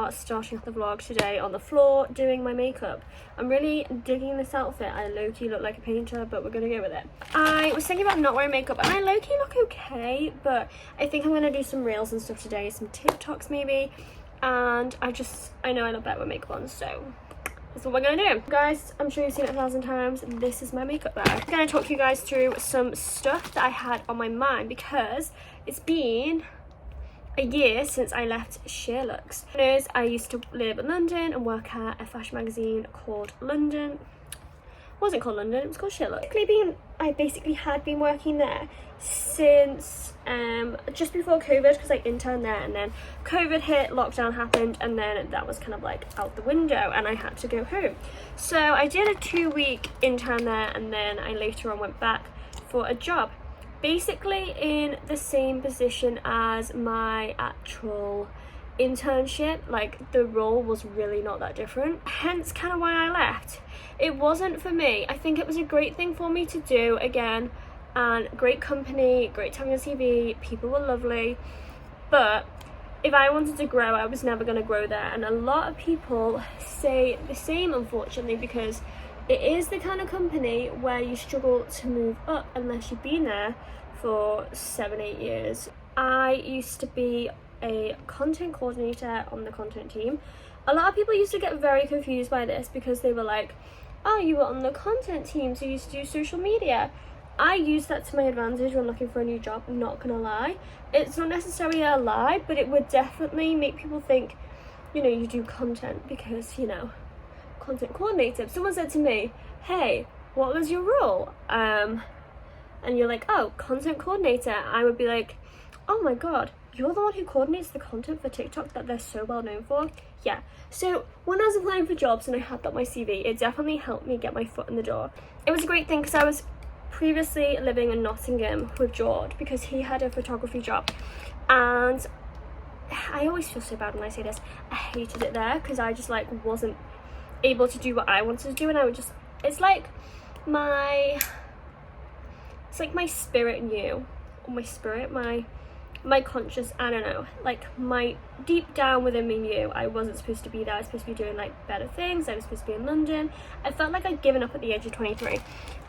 are starting off the vlog today on the floor doing my makeup. I'm really digging this outfit. I low-key look like a painter, but we're gonna go with it. I was thinking about not wearing makeup, and I low-key look okay, but I think I'm gonna do some reels and stuff today, some TikToks maybe, and I know I look better with makeup on, so that's what we're gonna do. Guys, I'm sure you've seen it 1,000 times. This is my makeup bag. I'm gonna talk you guys through some stuff that I had on my mind because it's been a year since I left Sheerluxe. I used to live in London and work at a fashion magazine called London. It wasn't called London, it was called Sheerluxe. I basically had been working there since just before COVID, because I interned there, and then COVID hit, lockdown happened, and then that was kind of like out the window and I had to go home. So I did a 2-week intern there, and then I later on went back for a job, basically in the same position as my actual internship. Like, the role was really not that different, hence kind of why I left. It wasn't for me. I think it was a great thing for me to do again, and great company, great time on TV, people were lovely, but if I wanted to grow, I was never going to grow there. And a lot of people say the same, unfortunately, because it is the kind of company where you struggle to move up unless you've been there for 7-8 years. I used to be a content coordinator on the content team. A lot of people used to get very confused by this because they were like, oh, you were on the content team, so you used to do social media. I use that to my advantage when looking for a new job, I'm not gonna lie. It's not necessarily a lie, but it would definitely make people think, you know, you do content because, you know, content coordinator. If someone said to me, hey, what was your role? And you're like, oh, content coordinator, I would be like, oh my god, you're the one who coordinates the content for TikTok that they're so well known for? Yeah. So when I was applying for jobs and I had that on my CV, it definitely helped me get my foot in the door. It was a great thing because I was previously living in Nottingham with George because he had a photography job, and I always feel so bad when I say this. I hated it there because I just like wasn't able to do what I wanted to do, and I would just, it's like my spirit knew, or my conscious, I don't know, like my deep down within me knew I wasn't supposed to be there. I was supposed to be doing like better things. I was supposed to be in London. I felt like I'd given up at the age of 23,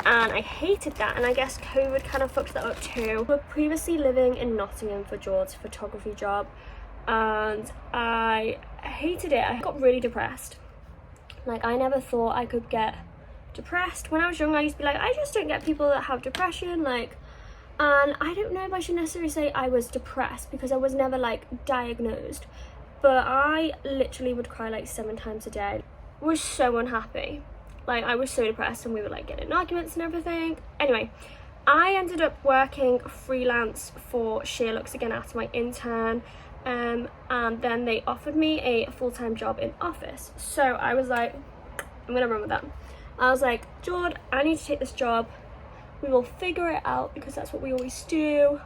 and I hated that, and I guess COVID kind of fucked that up too. But previously living in Nottingham for George's photography job, and I hated it. I got really depressed. Like, I never thought I could get depressed. When I was young, I used to be like, I just don't get people that have depression, like, and I don't know if I should necessarily say I was depressed because I was never like diagnosed, but I literally would cry like 7 times a day. I was so unhappy. Like, I was so depressed, and we were like getting in arguments and everything. Anyway, I ended up working freelance for Sheerluxe again after my intern, and then they offered me a full-time job in office. So I was like, I'm gonna run with that. I was like, George, I need to take this job. We will figure it out because that's what we always do.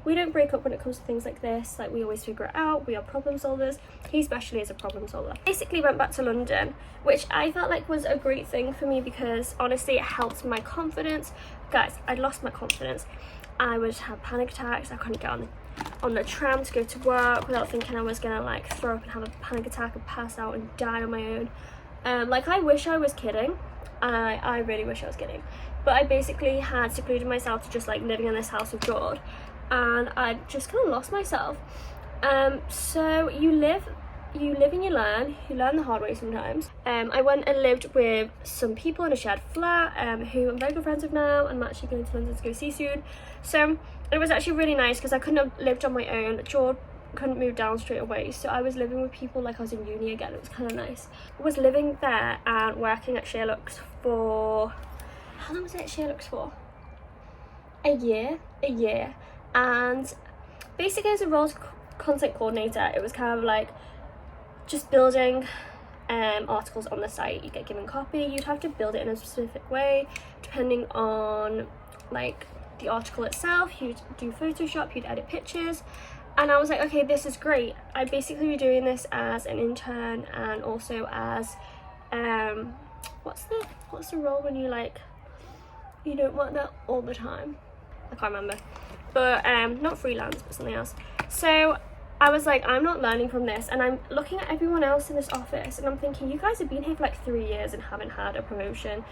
We don't break up when it comes to things like this. Like, we always figure it out. We are problem solvers. He especially is a problem solver. Basically went back to London, which I felt like was a great thing for me because honestly it helped my confidence. Guys, I'd lost my confidence. I would have panic attacks. I couldn't get on the tram to go to work without thinking I was gonna like throw up and have a panic attack and pass out and die on my own. Like, I wish I was kidding. I really wish I was kidding. But I basically had secluded myself to just like living in this house with George, and I just kind of lost myself. So you live and you learn the hard way sometimes. I went and lived with some people in a shared flat who I'm very good friends with now, and I'm actually going to London to go see soon. So it was actually really nice because I couldn't have lived on my own. George couldn't move down straight away, so I was living with people like I was in uni again. It was kind of nice. I was living there and working at Sheerluxe for, how long was it at Sheerluxe for? A year. And basically as a role as content coordinator, it was kind of like just building articles on the site. You get given copy, you'd have to build it in a specific way depending on like the article itself. You'd do Photoshop, you'd edit pictures, and I was like, okay, this is great. I'd basically be doing this as an intern and also as what's the role when you like, you don't work there all the time? I can't remember, but not freelance, but something else. So I was like, I'm not learning from this. And I'm looking at everyone else in this office and I'm thinking, you guys have been here for like 3 years and haven't had a promotion,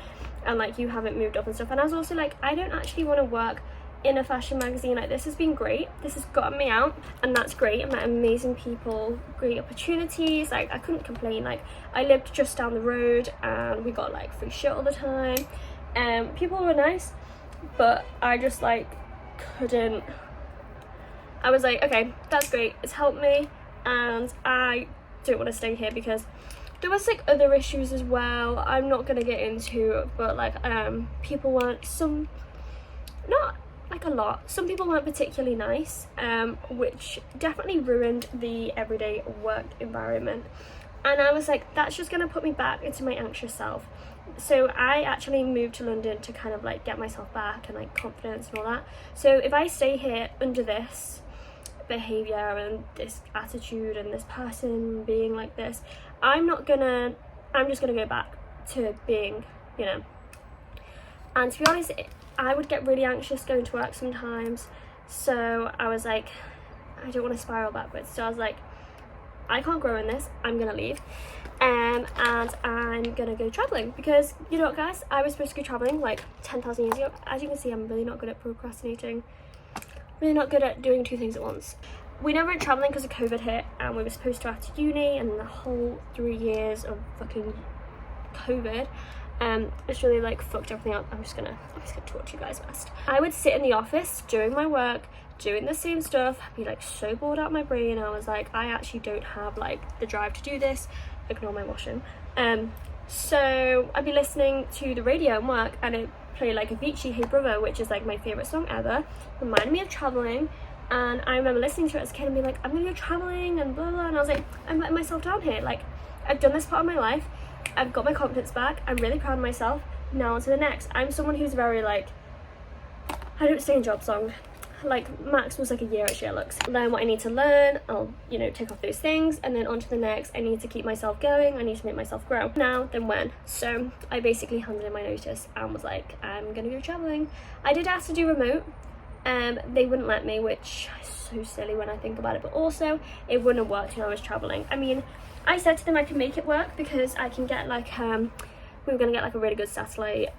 and like you haven't moved up and stuff. And I was also like, I don't actually want to work in a fashion magazine. Like, this has been great, this has gotten me out, and that's great. I met amazing people, great opportunities, like I couldn't complain. Like, I lived just down the road and we got like free shit all the time, and people were nice, but I just like couldn't. I was like, okay, that's great, it's helped me, and I don't want to stay here, because there was like other issues as well I'm not gonna get into, but like people weren't, not like a lot, some people weren't particularly nice, which definitely ruined the everyday work environment. And I was like, that's just gonna put me back into my anxious self. So I actually moved to London to kind of like get myself back and like confidence and all that. So if I stay here under this behavior and this attitude and this person being like this, I'm just gonna go back to being, you know. And to be honest, I would get really anxious going to work sometimes, so I was like, I don't want to spiral backwards. So I was like, I can't grow in this, I'm gonna leave, and I'm gonna go traveling, because you know what guys, I was supposed to go traveling like 10,000 years ago. As you can see, I'm really not good at procrastinating, really not good at doing two things at once. We never went traveling because of COVID hit, and we were supposed to after uni, and the whole 3 years of fucking COVID, it's really like fucked everything up. I'm just gonna talk to you guys first. I would sit in the office doing my work, doing the same stuff, be like so bored out of my brain. I was like, I actually don't have like the drive to do this. Ignore my washing. So I'd be listening to the radio and work, and it play like Avicii, Hey Brother, which is like my favorite song ever, reminded me of traveling. And I remember listening to it as a kid and being like, I'm gonna go traveling and blah blah, and I was like, I'm letting myself down here. Like, I've done this part of my life, I've got my confidence back, I'm really proud of myself, now on to the next. I'm someone who's very like, I don't stay in jobs long. Like, max was like a year at Sheerluxe. Learn what I need to learn, I'll, you know, take off those things, and then on to the next. I need to keep myself going, I need to make myself grow. Now, then when? So I basically handed in my notice and was like, I'm gonna go traveling. I did ask to do remote, they wouldn't let me, which is so silly when I think about it, but also it wouldn't have worked when I was traveling. I mean, I said to them I can make it work because I can get like, we were gonna get like a really good satellite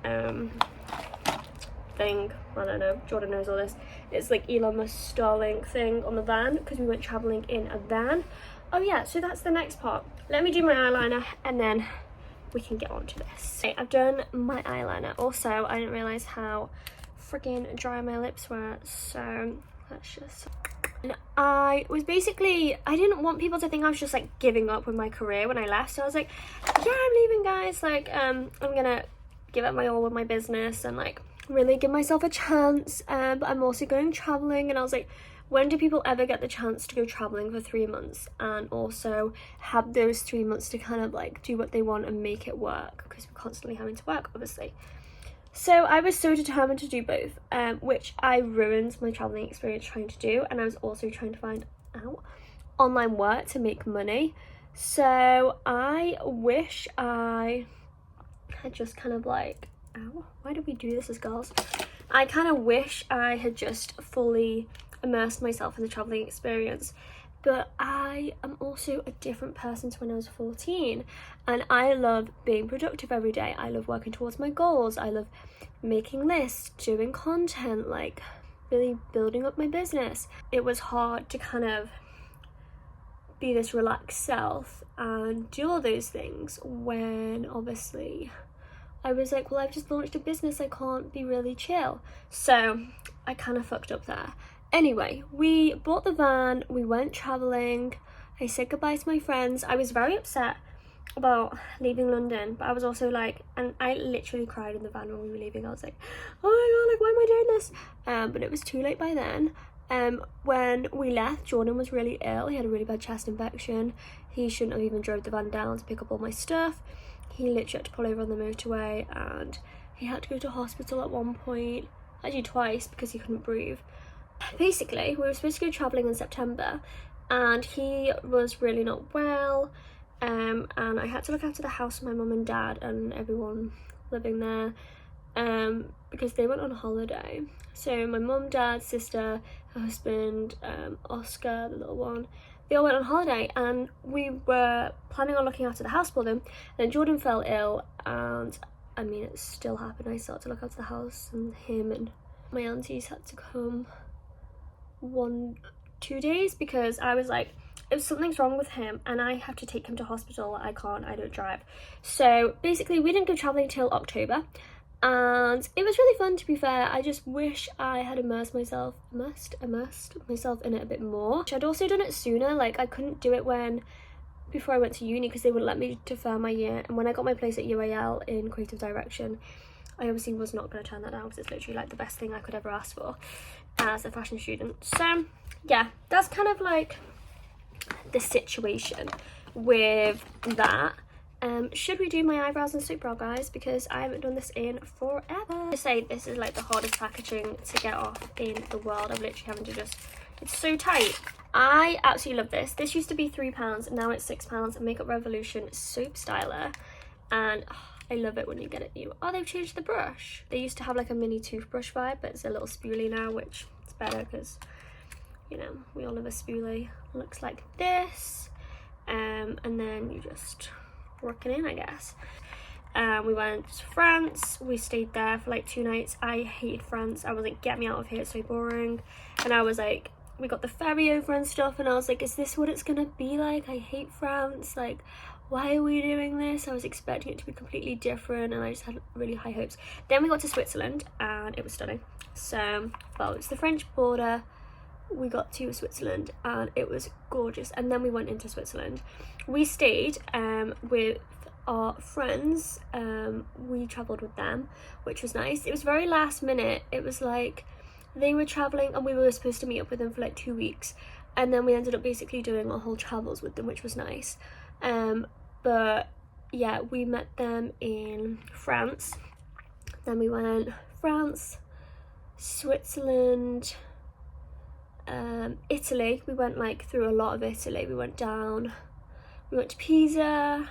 thing. I don't know, Jordan knows all this. It's like Elon Musk Starlink thing on the van, because we went traveling in a van. Oh yeah, so that's the next part. Let me do my eyeliner and then we can get on to this. Okay, I've done my eyeliner. Also, I didn't realize how freaking dry my lips were, so let's just. And I was basically, I didn't want people to think I was just like giving up with my career when I left, so I was like, yeah, I'm leaving guys, like I'm gonna give it my all with my business and like really give myself a chance, but I'm also going traveling. And I was like, when do people ever get the chance to go traveling for 3 months and also have those 3 months to kind of like do what they want and make it work, because we're constantly having to work obviously. So I was so determined to do both, which I ruined my traveling experience trying to do, and I was also trying to find out online work to make money. So I wish I had just kind of like, ow, why did we do this as girls? I kind of wish I had just fully immersed myself in the traveling experience, but I am also a different person to when I was 14, and I love being productive every day. I love working towards my goals. I love making lists, doing content, like really building up my business. It was hard to kind of be this relaxed self and do all those things when obviously I was like, well, I've just launched a business, I can't be really chill. So I kind of fucked up there. Anyway, we bought the van, we went traveling, I said goodbye to my friends. I was very upset about leaving London, but I was also like, and I literally cried in the van when we were leaving. I was like, oh my god, like, why am I doing this? But it was too late by then. When we left, Jordan was really ill. He had a really bad chest infection. He shouldn't have even drove the van down to pick up all my stuff. He literally had to pull over on the motorway, and he had to go to hospital at one point, actually twice, because he couldn't breathe. Basically, we were supposed to go travelling in September, and he was really not well, and I had to look after the house for my mum and dad and everyone living there, because they went on holiday. So my mum, dad, sister, her husband, Oscar, the little one, they all went on holiday, and we were planning on looking after the house for them. Then Jordan fell ill, and I mean, it still happened. I started to look after the house, and him and my aunties had to come 1-2 days because I was like, if something's wrong with him and I have to take him to hospital, I don't drive. So basically we didn't go traveling till October, and it was really fun, to be fair. I just wish I had immersed myself in it a bit more. I'd also done it sooner. Like, I couldn't do it before I went to uni because they wouldn't let me defer my year, and when I got my place at UAL in creative direction, I obviously was not going to turn that down because it's literally like the best thing I could ever ask for as a fashion student. So yeah, that's kind of like the situation with that. Should we do my eyebrows and soap brow, guys? Because I haven't done this in forever. I say this is like the hardest packaging to get off in the world. I'm literally having to just, it's so tight. I absolutely love this. This used to be £3, now it's £6. Makeup Revolution soap styler, and I love it when you get it new. Oh, they've changed the brush. They used to have like a mini toothbrush vibe, but it's a little spoolie now, which is better because, you know, we all love a spoolie. Looks like this, and then you just work it in, I guess. We went to France. We stayed there for like 2 nights. I hated France. I was like, get me out of here, it's so boring. And I was like, we got the ferry over and stuff, and I was like, is this what it's gonna be like? I hate France. Like, why are we doing this? I was expecting it to be completely different, and I just had really high hopes. Then we got to Switzerland, and it was stunning. So, well, it's the French border. We got to Switzerland, and it was gorgeous. And then we went into Switzerland. We stayed with our friends. We travelled with them, which was nice. It was very last minute. It was like they were travelling, and we were supposed to meet up with them for like 2 weeks, and then we ended up basically doing our whole travels with them, which was nice. But yeah, we met them in France. Then we went France, Switzerland, Italy. We went like through a lot of Italy. We went down, we went to Pisa.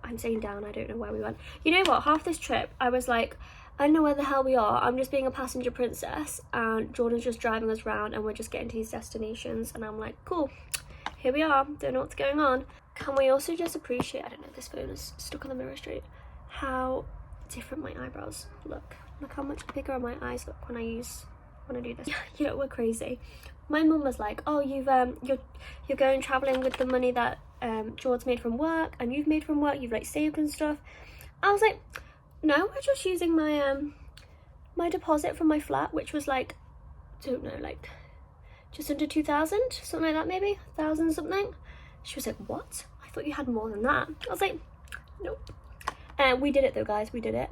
I'm saying down, I don't know where we went. You know what, half this trip I was like, I don't know where the hell we are. I'm just being a passenger princess, and Jordan's just driving us around, and we're just getting to these destinations, and I'm like, cool, here we are, don't know what's going on. Can we also just appreciate, I don't know, this phone is stuck on the mirror straight, how different my eyebrows look. Look how much bigger my eyes look when I do this. You know, we're crazy. My mum was like, oh, you're going traveling with the money that George's made from work, and you've made from work, you've like saved and stuff. I was like, no, we're just using my my deposit from my flat, which was like, don't know, like just under 2,000, something like that, maybe 1,000 something. She was like, what? I thought you had more than that. I was like, nope. And we did it though, guys, we did it.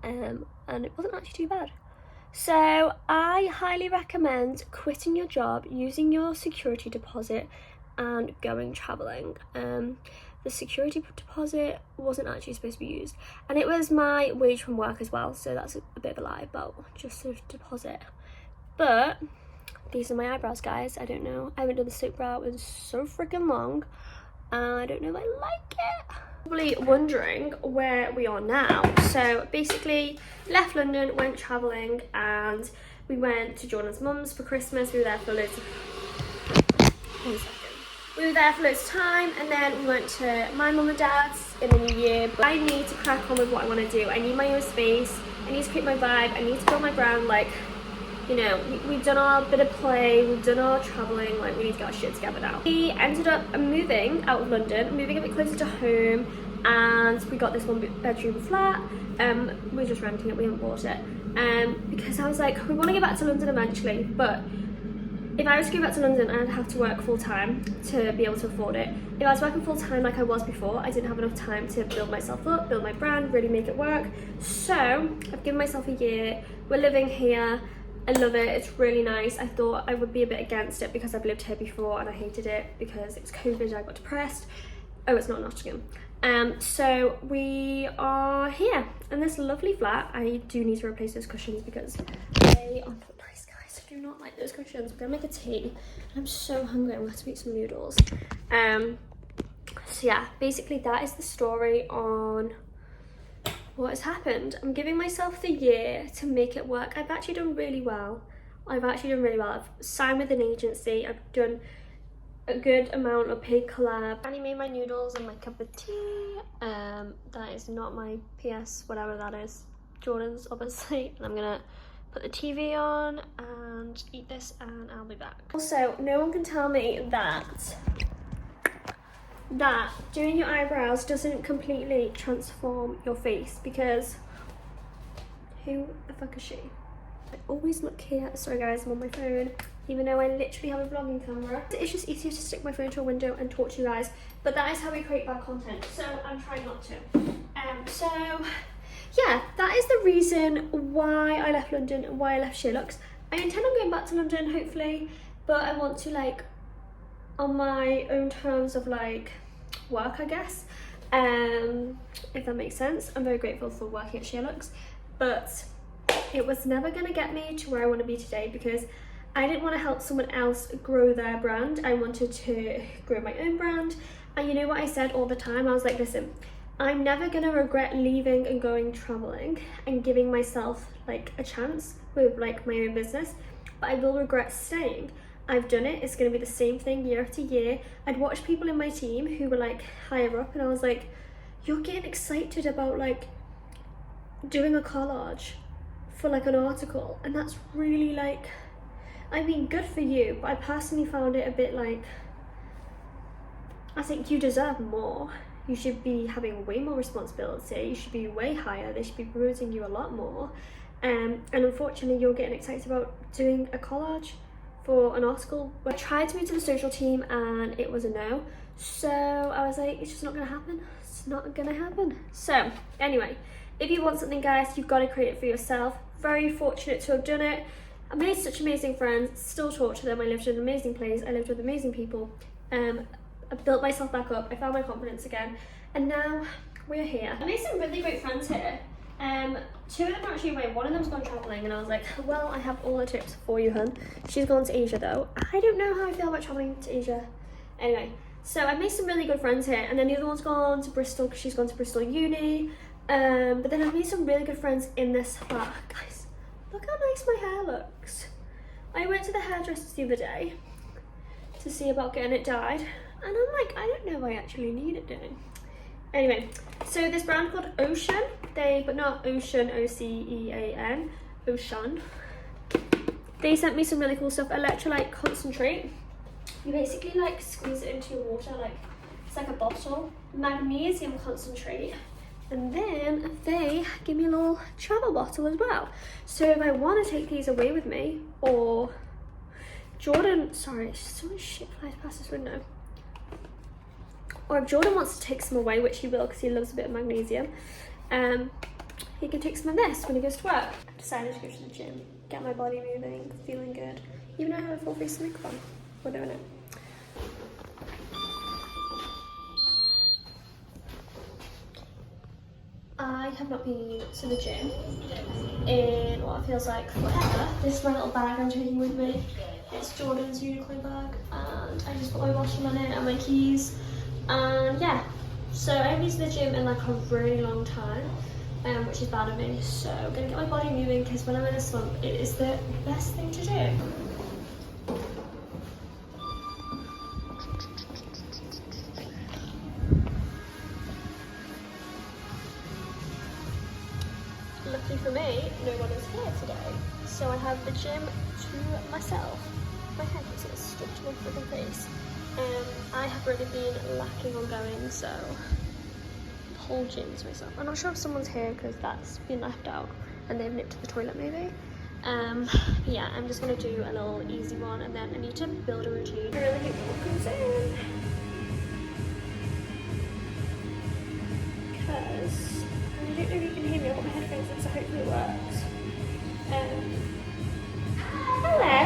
And it wasn't actually too bad. So I highly recommend quitting your job, using your security deposit, and going traveling. The security deposit wasn't actually supposed to be used, and it was my wage from work as well, so that's a bit of a lie about just a deposit. But these are my eyebrows, guys. I don't know, I haven't done the soap brow in so freaking long, and I don't know if I like it. Probably wondering where we are now. So basically left London, went traveling, and we went to Jordan's mum's for Christmas. We were there for loads of time, and then we went to my mum and dad's in the new year. But I need to crack on with what I want to do. I need my own space, I need to create my vibe, I need to build my brand. Like, you know, we've done our bit of play, we've done our traveling, like we need to get our shit together now. We ended up moving out of London, moving a bit closer to home, and we got this 1-bedroom flat. We're just renting it, we haven't bought it. Because I was like, we want to get back to London eventually, but if I was to go back to London, I'd have to work full time to be able to afford it. If I was working full time like I was before, I didn't have enough time to build myself up, build my brand, really make it work. So I've given myself a year. We're living here. I love it, it's really nice. I thought I would be a bit against it because I've lived here before and I hated it because it's COVID, I got depressed. Oh, it's not Nottingham. So we are here in this lovely flat. I do need to replace those cushions because they are not nice, guys. I do not like those cushions. We're gonna make a tea. I'm so hungry, I'm gonna have to make some noodles. So yeah, basically that is the story on what has happened. I'm giving myself the year to make it work. I've actually done really well. I've signed with an agency. I've done a good amount of paid collab. Annie made my noodles and my cup of tea. That is not my PS, whatever that is. Jordan's, obviously. And I'm gonna put the TV on and eat this and I'll be back. Also, no one can tell me that doing your eyebrows doesn't completely transform your face, because who the fuck is she? I always look here. Sorry guys, I'm on my phone, even though I literally have a vlogging camera. It's just easier to stick my phone to a window and talk to you guys, but that is how we create bad content, so I'm trying not to. So yeah, that is the reason why I left London and why I left Sheerluxe. I intend on going back to London, hopefully, but I want to, like, on my own terms of, like, work, I guess, if that makes sense. I'm very grateful for working at Sheerluxe, but it was never going to get me to where I want to be today, because I didn't want to help someone else grow their brand. I wanted to grow my own brand. And you know what I said all the time? I was like, listen, I'm never going to regret leaving and going traveling and giving myself, like, a chance with, like, my own business, but I will regret staying. I've done it. It's going to be the same thing year after year. I'd watch people in my team who were, like, higher up, and I was like, you're getting excited about, like, doing a collage for, like, an article, and that's really, like, I mean, good for you, but I personally found it a bit like, I think you deserve more. You should be having way more responsibility. You should be way higher. They should be promoting you a lot more. And unfortunately, you're getting excited about doing a collage for an article. I tried to move to the social team and it was a no. So I was like, it's just not gonna happen. It's not gonna happen. So anyway, if you want something, guys, you've got to create it for yourself. Very fortunate to have done it. I made such amazing friends, still talk to them. I lived in an amazing place. I lived with amazing people. I built myself back up. I found my confidence again. And now we're here. I made some really great friends here. Two of them are actually away. One of them's gone traveling, and I was like, well, I have all the tips for you, hun. She's gone to Asia though. I don't know how I feel about traveling to Asia. Anyway, so I made some really good friends here, and then the other one's gone to Bristol because she's gone to Bristol Uni. But then I've made some really good friends in this flat. Guys, look how nice my hair looks. I went to the hairdresser the other day to see about getting it dyed, and I'm like, I don't know if I actually need it doing. Anyway, so this brand called Ocean, but not Ocean, O-C-E-A-N, Ocean. They sent me some really cool stuff. Electrolyte concentrate. You basically, like, squeeze it into your water, like, it's like a bottle. Magnesium concentrate. And then they give me a little travel bottle as well. So if I want to take these away with me, or Jordan, sorry, so much shit flies past this window. Or if Jordan wants to take some away, which he will because he loves a bit of magnesium, he can take some of this when he goes to work. I decided to go to the gym, get my body moving, feeling good. Even though I have a full face of makeup on, we're doing it. I have not been to the gym in what feels like forever. This is my little bag I'm taking with me. It's Jordan's unicorn bag, and I just put my washing on it and my keys. And yeah, so I haven't been to the gym in like a really long time, which is bad of me. So I'm gonna get my body moving because when I'm in a slump, it is the best thing to do. Lucky for me, no one is here today, so I have the gym to myself. My head is stuck to my freaking face. I have really been lacking on going, so the whole gym to myself. I'm not sure if someone's here because that's been left out and they've nipped to the toilet maybe. But yeah, I'm just gonna do a little easy one, and then I need to build a routine. I really hope no one comes in, because I don't know if you can hear me. I've got my headphones in, so hopefully it works. Hello.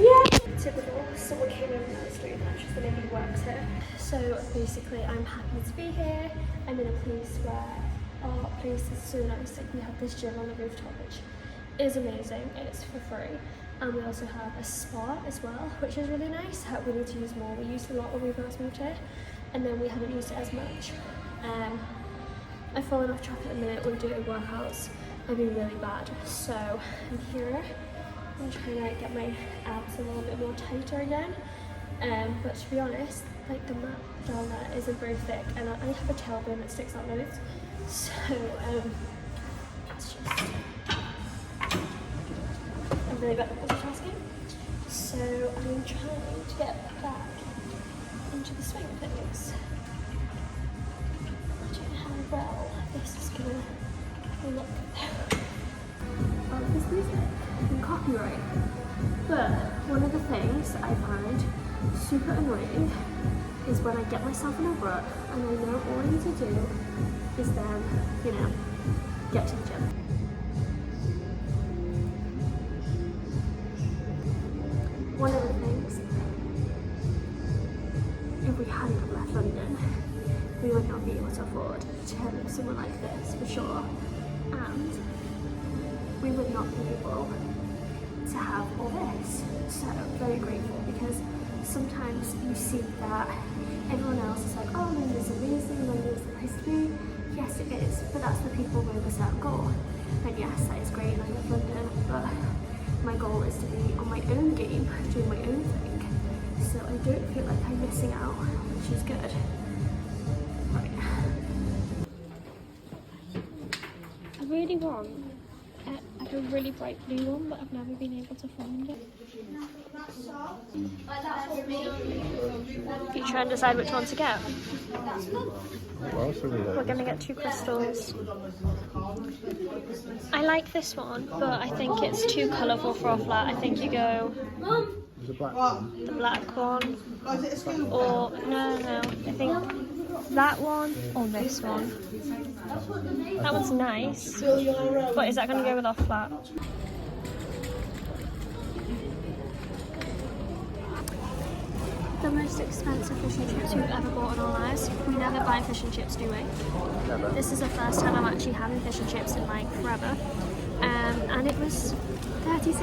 Yeah. Typical. Someone came over and I was doing that. She's the lady who works here. So basically, I'm happy to be here. I'm in a place where our place is so nice. Like, we have this gym on the rooftop, which is amazing, and it's for free. And we also have a spa as well, which is really nice. We need to use more. We used a lot when we first moved here, and then we haven't used it as much. I've fallen off track at the minute with doing workouts. I've been really bad. So I'm here. I'm trying to get my abs a little bit more tighter again. But to be honest, like the mat down there isn't very thick, and I have a tailbone that sticks out loads, so it's just, I'm really bad at multitasking, so I'm trying to get back into the swing of things. I don't know how well this is gonna look. This music and copyright, but one of the things I find super annoying is when I get myself in a rut and I know all I need to do is then, you know, get to the gym. One of the things, if we hadn't left London, we would not be able to afford to have somewhere like this for sure, and we would not be able to have all this. So I'm very grateful, because sometimes you see that everyone else is like, oh, London's amazing, London's the place to be. Yes, it is, but that's the people with a certain goal. And yes, that is great, and I love London, but my goal is to be on my own game, doing my own thing. So I don't feel like I'm missing out, which is good. Right. I really want like a really bright blue one, but I've never been able to find it. You try and decide which one to get. We're gonna get 2 crystals. I like this one, but I think it's too colourful for a flat. I think you go The black one. the black one, or no, I think that one or this one. That one's nice, but is that going to go with our flat? The most expensive fish and chips we've ever bought in our lives. We never buy fish and chips, do we? Never. This is the first time I'm actually having fish and chips in like forever. And it was £36.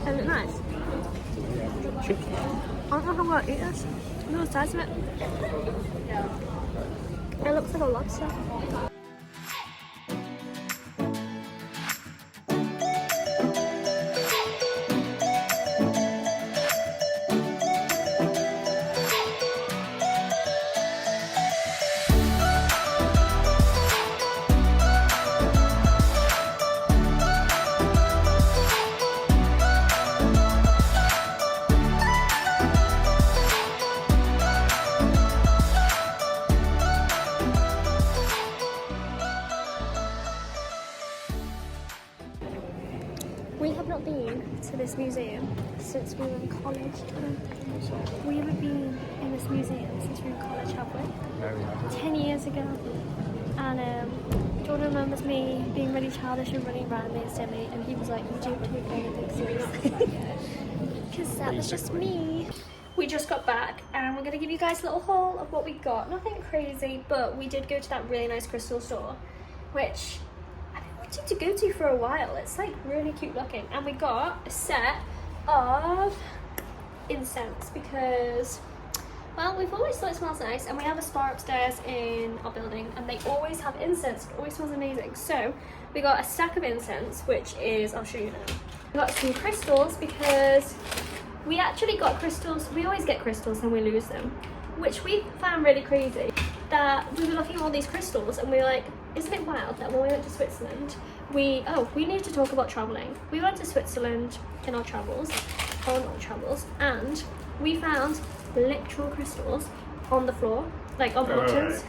Is it nice? Chips. I don't know how well it is. Look at the size of it. It looks like a lobster. We have not been to this museum since we were in college. We haven't been in this museum since we were in college, have we? No, we haven't. 10 years ago. And Jordan remembers me being really childish and running around being silly, and he was like, you don't take anything seriously. Because that was just me. We just got back and we're going to give you guys a little haul of what we got. Nothing crazy, but we did go to that really nice crystal store, which to go to for a while. It's like really cute looking, and we got a set of incense because, well, we've always thought it smells nice, and we have a spa upstairs in our building and they always have incense. It always smells amazing. So we got a stack of incense, which is, I'll show you now. We got some crystals because we actually got crystals. We always get crystals and we lose them, which we found really crazy. That we were looking at all these crystals and we were like, isn't it wild that when we went to Switzerland, we need to talk about travelling. We went to Switzerland in our travels, and we found literal crystals on the floor, like on buttons.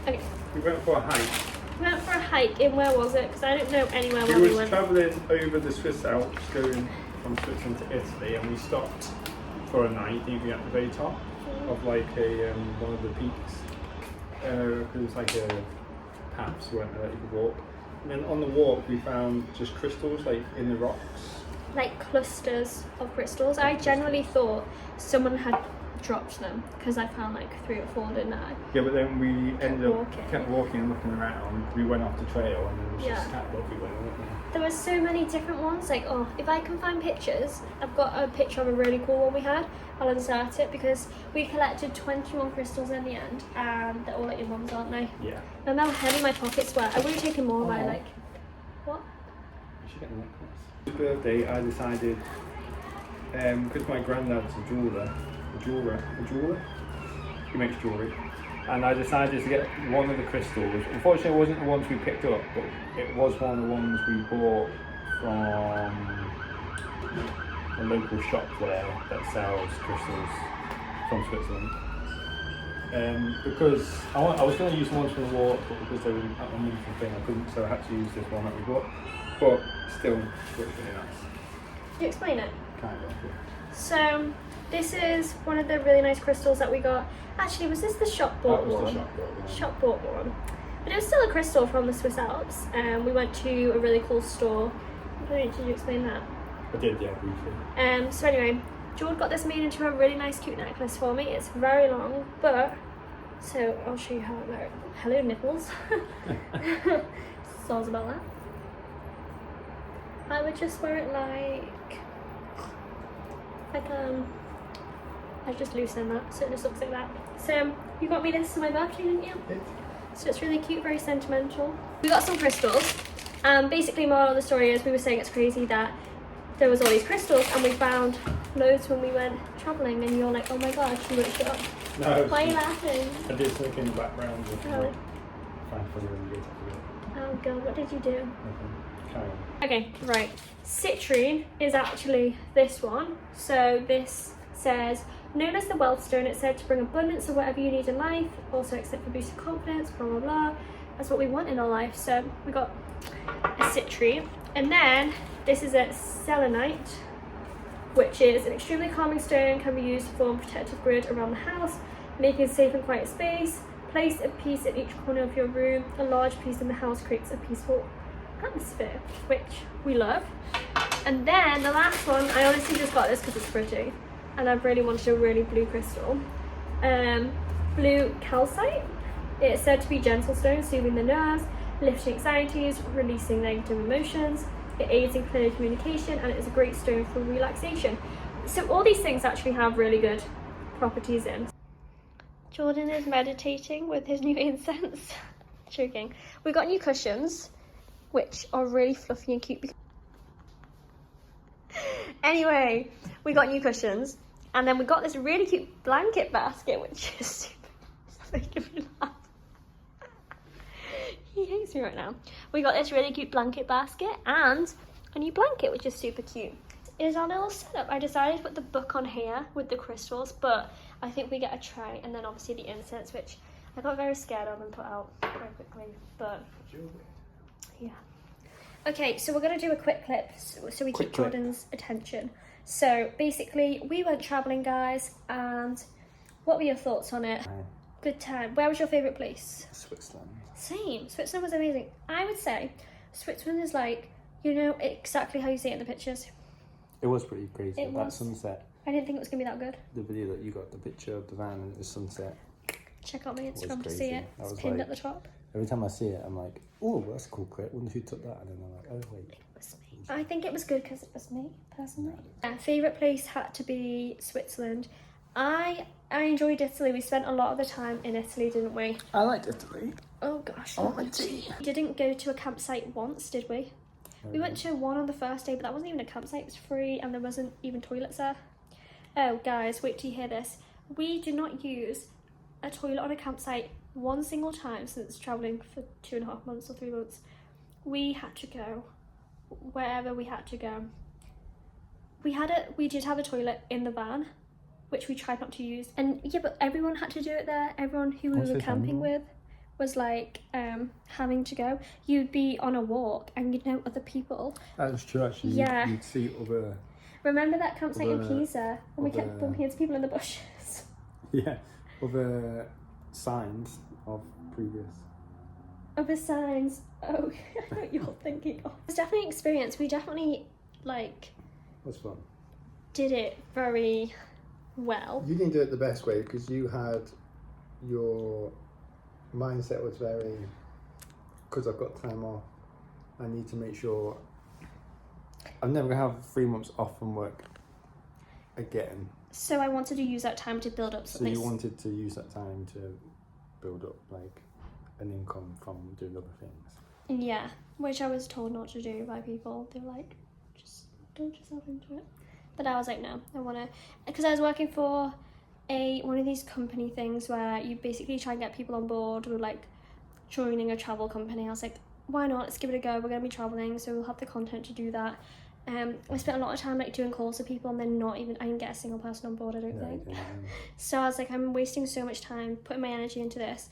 Okay. We went for a hike. We went for a hike in, where was it? Because I don't know anywhere where we We went. were travelling over the Swiss Alps, going from Switzerland to Italy, and we stopped for a night, even at the very top of like a one of the peaks. It was like a paths went there that you could walk. And then on the walk we found just crystals like in the rocks. Like clusters of crystals. I genuinely thought someone had dropped them because I found like 3 or 4, didn't I? Yeah, but then we kept walking and looking around. We went off the trail and there was just catwalk everywhere, wasn't there? There were so many different ones. Like, oh, if I can find pictures, I've got a picture of a really cool one we had. I'll insert it because we collected 21 crystals in the end, and they're all like your mum's, aren't they? Yeah. Remember how heavy my pockets were? I would have taken more by like, what? You should get a necklace. For his birthday, I decided because my granddad's a jeweler. He makes jewellery. And I decided to get one of the crystals. Unfortunately, it wasn't the ones we picked up, but it was one of the ones we bought from a local shop there that sells crystals from Switzerland. Because I was going to use the ones from the wall, but because they were a meaningful thing, I couldn't, so I had to use this one that we bought. But still, looks really nice. Can you explain it? Kind of, yeah. So, this is one of the really nice crystals that we got. Actually, was this the shop bought one? That was the shop bought one. Shop bought one. But it was still a crystal from the Swiss Alps. We went to a really cool store. Did you explain that? I did, yeah, briefly. So anyway, George got this made into a really nice cute necklace for me. It's very long, but... So, I'll show you how it works. Hello, nipples. Sounds about that. I would just wear it like I just loosened that, so it just looks like that. So you got me this for my birthday, didn't you? Yeah. So it's really cute, very sentimental. We got some crystals. Basically, moral of the story is we were saying it's crazy that there was all these crystals, and we found loads when we went travelling, and you're like, oh my god, you looked it up. No. Why are you laughing? I did something in the background. Oh. Fine for you. Oh god, what did you do? Nothing. Carry on. Okay, right. Citrine is actually this one. So this says, known as the wealth stone, it's said to bring abundance of whatever you need in life, also except for boosted confidence, blah blah blah. That's what we want in our life. So we got a citrine, and then this is a selenite, which is an extremely calming stone, can be used to form a protective grid around the house, making a safe and quiet space. Place a piece in each corner of your room. A large piece in the house creates a peaceful atmosphere, which we love. And then the last one, I honestly just got this because it's pretty, and I've really wanted a really blue crystal. Blue calcite. It's said to be gentle stone, soothing the nerves, lifting anxieties, releasing negative emotions. It aids in clear communication, and it is a great stone for relaxation. So all these things actually have really good properties in. Jordan is meditating with his new incense. Joking. We got new cushions, which are really fluffy and cute. Anyway, we got new cushions, and then we got this really cute blanket basket, which is super making me laugh. He hates me right now. We got this really cute blanket basket and a new blanket, which is super cute. Is our little setup. I decided to put the book on here with the crystals, but I think we get a tray, and then obviously the incense, which I got very scared of and put out very quickly, but yeah. Okay, so we're going to do a quick clip so we keep Jordan's attention. So basically, we went travelling, guys, and what were your thoughts on it? Good time. Where was your favourite place? Switzerland. Same. Switzerland was amazing. I would say Switzerland is like, you know, exactly how you see it in the pictures. It was pretty crazy. It that was. sunset. I didn't think it was going to be that good. The video that you got, the picture of the van and the sunset. Check out my Instagram to see it. It's was pinned like, at the top. Every time I see it, I'm like, oh, that's a cool clip. Wonder who took that. And then I'm like, oh, wait. It was me. I think it was good because it was me, personally. Favourite place had to be Switzerland. I enjoyed Italy. We spent a lot of the time in Italy, didn't we? I liked Italy. Oh gosh. I want my tea. We didn't go to a campsite once, did we? We went to one on the first day, but that wasn't even a campsite. It was free, and there wasn't even toilets there. Oh, guys, wait till you hear this. We did not use a toilet on a campsite one single time since travelling for 2.5 months or 3 months. We had to go wherever we had to go. We did have a toilet in the van, which we tried not to use. And yeah, but everyone had to do it there. Everyone who we were camping with was like having to go. You'd be on a walk and you'd know other people. That was true, actually. Yeah. You'd see other... Remember that campsite in Pisa when we kept bumping into people in the bushes? Yeah, other signs of previous. Other signs. Oh, I know what you're thinking of. It's definitely an experience. We definitely It was fun. did it very well. You didn't do it the best way because you had your mindset was very, because I've got time off, I need to make sure I'm never going to have 3 months off from work again. So I wanted to use that time to build up So something. you wanted to use that time to build up like an income from doing other things. Yeah, which I was told not to do by people. They were like, just don't yourself into it. But I was like, no, I want to, because I was working for one of these company things where you basically try and get people on board with like joining a travel company. I was like, why not? Let's give it a go. We're going to be traveling, so we'll have the content to do that. I spent a lot of time like doing calls to people, and then I didn't get a single person on board, I don't think. So I was like, I'm wasting so much time putting my energy into this.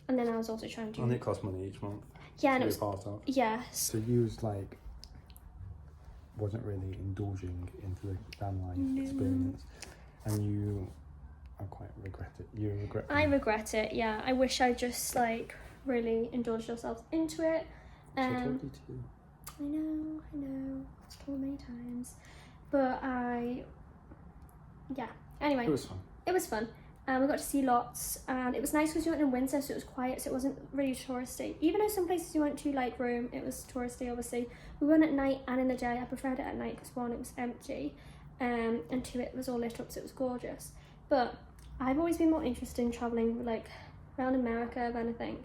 And then I was also trying to... And it cost money each month. Yeah, and it was... part of. Yeah. So you was like, wasn't really indulging into the van life experience, and you, I quite regret it. You regret it? I regret it, yeah. I wish I just like really indulged yourselves into it. I told you to. I know. It's told many times. But anyway. It was fun. It was fun. We got to see lots, and it was nice because we went in winter, so it was quiet, so it wasn't really touristy. Even though some places we went to, like Rome, it was touristy, obviously. We went at night and in the day. I preferred it at night because one, it was empty, and two, it was all lit up, so it was gorgeous. But I've always been more interested in travelling, like, around America, if anything.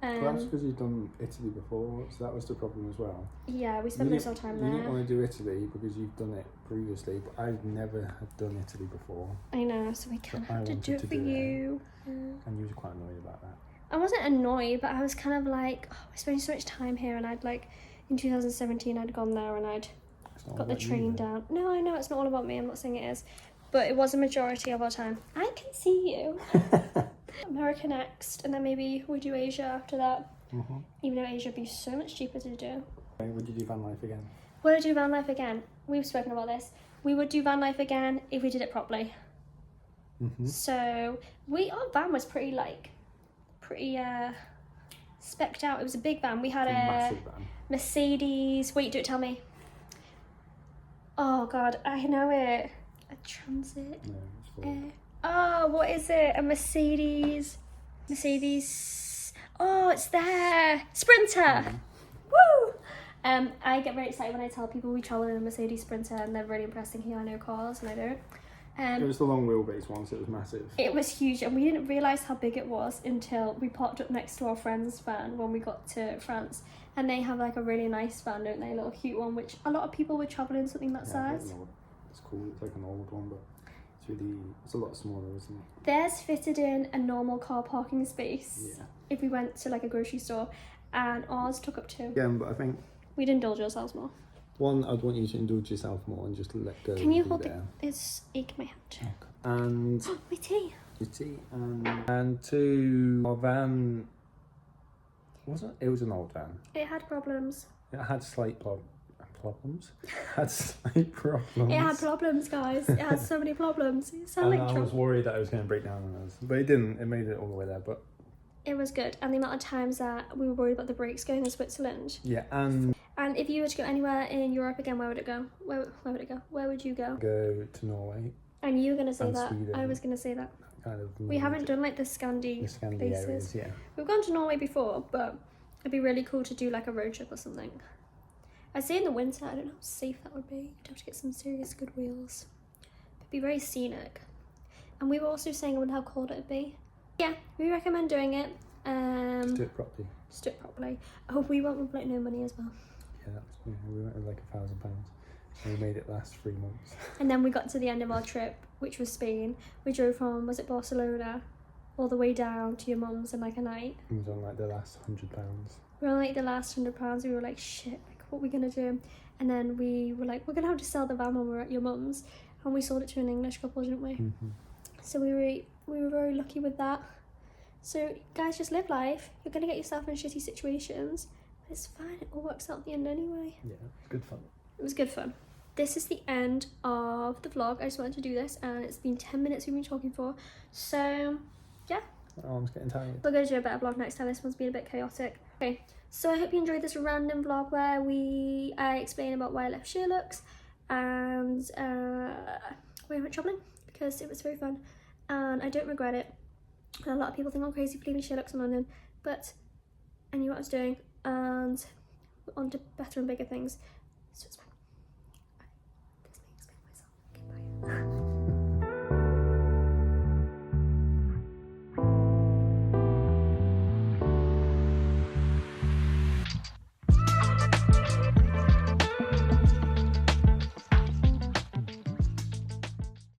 Well, that's because you've done Italy before, so that was the problem as well. Yeah, we spent most of our time there. You didn't want to do Italy because you've done it previously, but I've never had done Italy before. I know, so we kind of had to do it for you. And you were quite annoyed about that. I wasn't annoyed, but I was kind of like, oh, we're spending so much time here, and I'd like, in 2017, I'd gone there and I'd got the train down. No, I know, it's not all about me, I'm not saying it is. But it was a majority of our time. I can see you. America next, and then maybe we do Asia after that. Even though Asia would be so much cheaper to do. Would you do van life again? Would I do van life again? We've spoken about this. We would do van life again if we did it properly. So our van was pretty specced out. It was a big van. We had a massive van. Mercedes. Wait, don't tell me. Oh God, I know it. A Transit. No, it's full. Oh, what is it? A Mercedes. Oh, it's there. Sprinter. Woo! I get very excited when I tell people we travel in a Mercedes Sprinter, and they're really impressed thinking I know cars, and I don't. It was the long wheelbase one, so it was massive. It was huge, and we didn't realise how big it was until we parked up next to our friend's van when we got to France. And they have like a really nice van, don't they? A little cute one, which a lot of people would travel in something that size. It's cool. It's like an old one, but it's a lot smaller, isn't it? Theirs fitted in a normal car parking space. Yeah. If we went to like a grocery store, and ours took up 2. Again, but I think We'd indulge ourselves more. one, I'd want you to indulge yourself more and just let go. Can you hold it? It's aching my head. Okay. And My tea. your tea, and two, our van wasn't. It was an old van. It had problems. It had slight problems. Had slight problems. It had problems, guys. It had so many problems. It sounded like I was trouble. worried that it was going to break down on us, but it didn't. It made it all the way there. But It was good. And the amount of times that we were worried about the brakes going in Switzerland. yeah, and And if you were to go anywhere in Europe again, where would it go? Where would it go? Where would you go? go to Norway. And you were going to say And that. Sweden. I was going to say that. Kind of. We haven't done like the Scandi places. areas, yeah. We've gone to Norway before, but it'd be really cool to do like a road trip or something. I'd say in the winter, I don't know how safe that would be. You'd have to get some serious good wheels. It'd be very scenic. And we were also saying I wonder how cold it'd be. Yeah, we recommend doing it. Just do it properly. Just do it properly. Oh, we went with like no money as well. Yeah, we went with like £1,000. And we made it last 3 months. And then we got to the end of our trip, which was Spain. We drove from, was it Barcelona, all the way down to your mum's in like a night. It was on like the last £100. We were on like the last £100. We were like, shit, like what are we gonna do? And then we were like, we're gonna have to sell the van when we're at your mum's. And we sold it to an English couple, didn't we? So we were very lucky with that. So guys, just live life. You're gonna get yourself in shitty situations, but it's fine. It all works out at the end anyway. Yeah, it's good fun. It was good fun. This is the end of the vlog. I just wanted to do this, and it's been 10 minutes we've been talking for. So yeah, My arm's getting tired. we're gonna do a better vlog next time. This one's been a bit chaotic. Okay, so I hope you enjoyed this random vlog where I explain about why I left Sheerluxe and why I went travelling, because it was very fun and I don't regret it. And a lot of people think I'm crazy for leaving Sheerluxe in London, but I knew what I was doing, and we're on to better and bigger things. So it's fine. This makes me myself. Okay, bye.